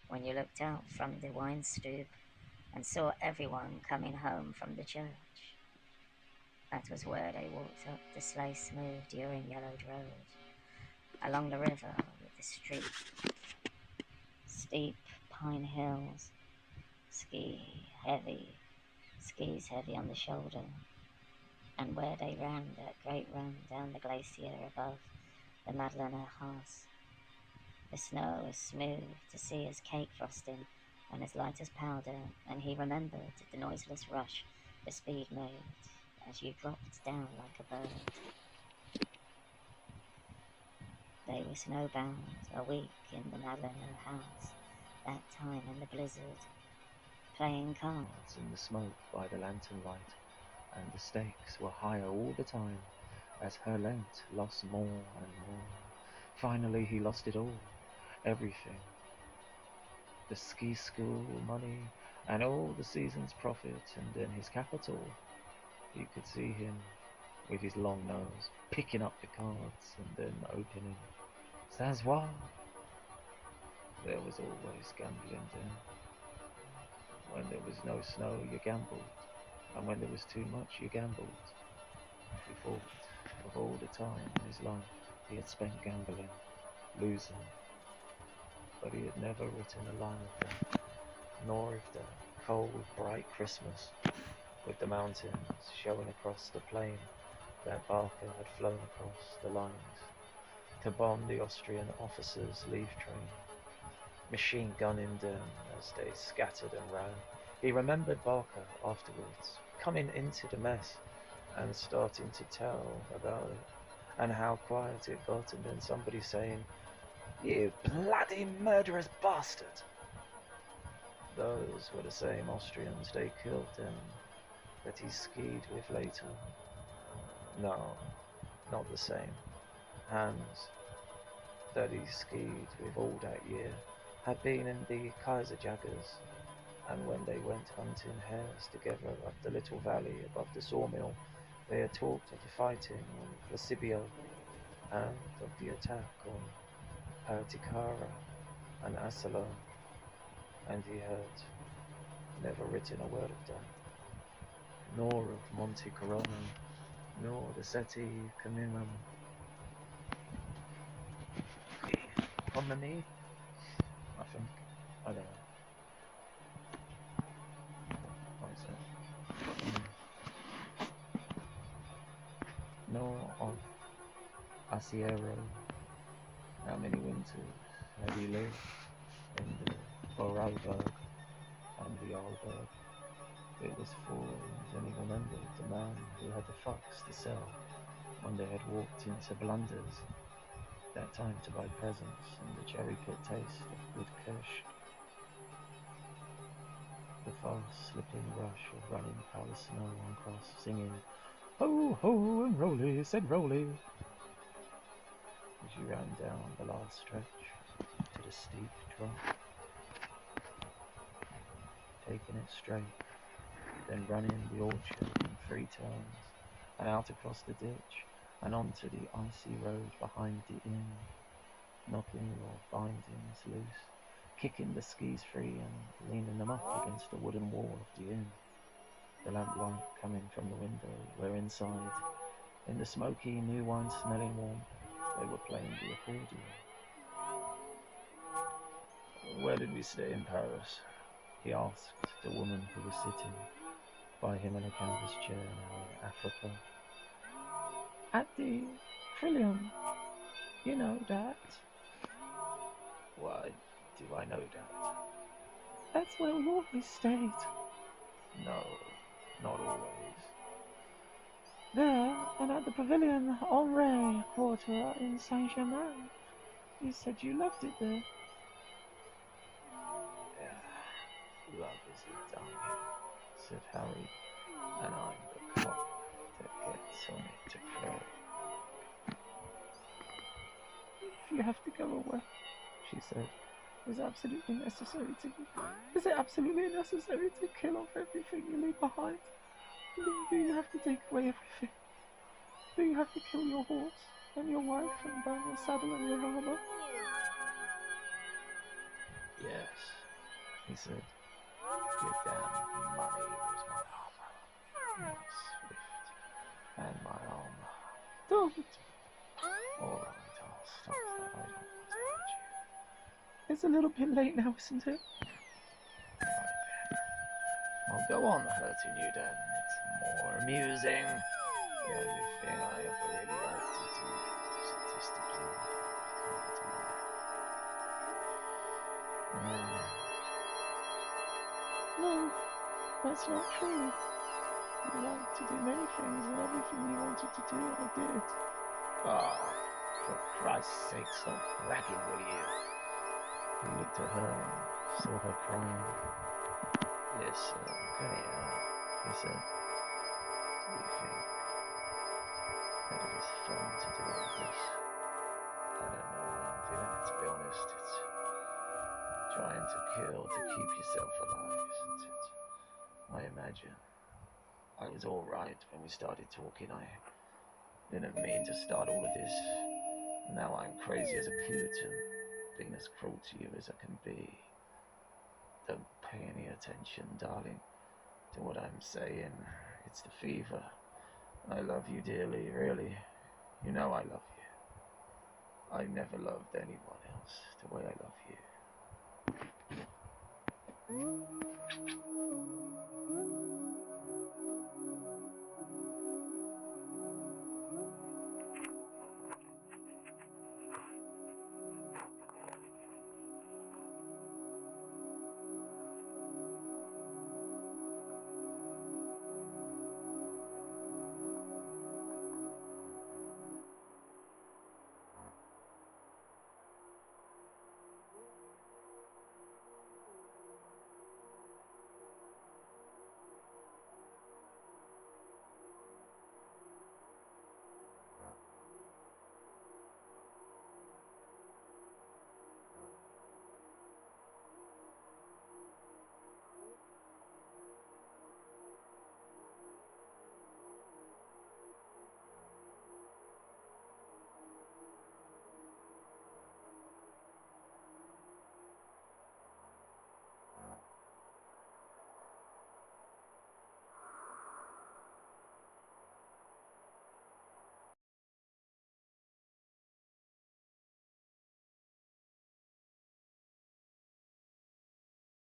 when you looked out from the wine stoop and saw everyone coming home from the church. That was where they walked up the sleigh smooth during yellowed road, along the river with the steep pine hills, skis heavy on the shoulder, and where they ran that great run down the glacier above the Madeleine House. The snow was smooth to see as cake frosting and as light as powder, and he remembered the noiseless rush the speed made as you dropped down like a bird. They were snowbound a week in the Madeleine House, that time in the blizzard, playing cards in the smoke by the lantern light, and the stakes were higher all the time as Herlent lost more and more. Finally, he lost it all, everything. The ski school money and all the season's profit, and then his capital. You could see him with his long nose picking up the cards and then opening. Sans what? There was always gambling then. When there was no snow, you gambled, and when there was too much, you gambled. He thought of all the time in his life he had spent gambling, losing, but he had never written a line of that, nor of the cold, bright Christmas, with the mountains showing across the plain that Barker had flown across the lines to bomb the Austrian officers' leave train, machine gunning them as they scattered and ran. He remembered Barker afterwards, coming into the mess and starting to tell about it, and how quiet it got, and then somebody saying, "You bloody murderous bastard!" Those were the same Austrians they killed him, that he skied with later. No, not the same. Hans, that he skied with all that year, had been in the Kaiserjägers, and when they went hunting hares together up the little valley above the sawmill, they had talked of the fighting on Placibio and of the attack on Perticara and Asolo, and he had never written a word of that, nor of Monte Corona, nor the Seti Caminum. Comini, I think. I don't know. What is it? Nor of Asiero. How many winters had he lived in the Vorarlberg and the Arlberg? It was full, and then he remembered the man who had the fox to sell when they had walked into Blunders, that time to buy presents, and the cherry pit taste of good kirsch, the fast slipping rush of running powder snow on cross, singing, "Ho, ho, and Roly," said Roly, as you ran down the last stretch to the steep drop, taking it straight, then running the orchard in 3 turns, and out across the ditch, and onto the icy road behind the inn, knocking your bindings loose, kicking the skis free and leaning them up against the wooden wall of the inn, the lamplight coming from the window where inside, in the smoky new wine smelling warmth, they were playing the accordion. "Where did we stay in Paris?" he asked the woman who was sitting by him in a canvas chair now in Africa. "At the Trillium, you know that." "Why do I know that?" "That's where we always stayed." "No, not always." "There, and at the Pavilion Henri Quarter in Saint-Germain. You said you loved it there." "Yeah, love is a dumb hill," said Harry, "and I'm the cock that gets on it to crow." "If you have to go away," she said, "is it absolutely necessary to kill off everything you leave behind? Do you have to take away everything? Do you have to kill your horse and your wife and burn your saddle and your armor?" "Yes, He said, your damn money was my armor, my swift, and my armor. Don't! Alright, I'll stop that. I don't want to hurt you. It's a little bit late now, isn't it? Alright then. I'll go on hurting you then. It's more amusing. The only thing I ever really like to do, statistically, I can't do that. No, that's not true. You like to do many things, and everything you wanted to do, I did. Oh, for Christ's sake, stop bragging, will you? He looked at her and saw her crying. Listen, Gail, he said, we think that it is fun to do all this. I don't know why I'm doing it, to be honest. It's trying to kill to keep yourself alive, isn't it? I imagine. I was alright when we started talking. I didn't mean to start all of this. Now I'm crazy as a coot and being as cruel to you as I can be. Don't pay any attention, darling, to what I'm saying. It's the fever. I love you dearly, really. You know I love you. I never loved anyone else the way I love you.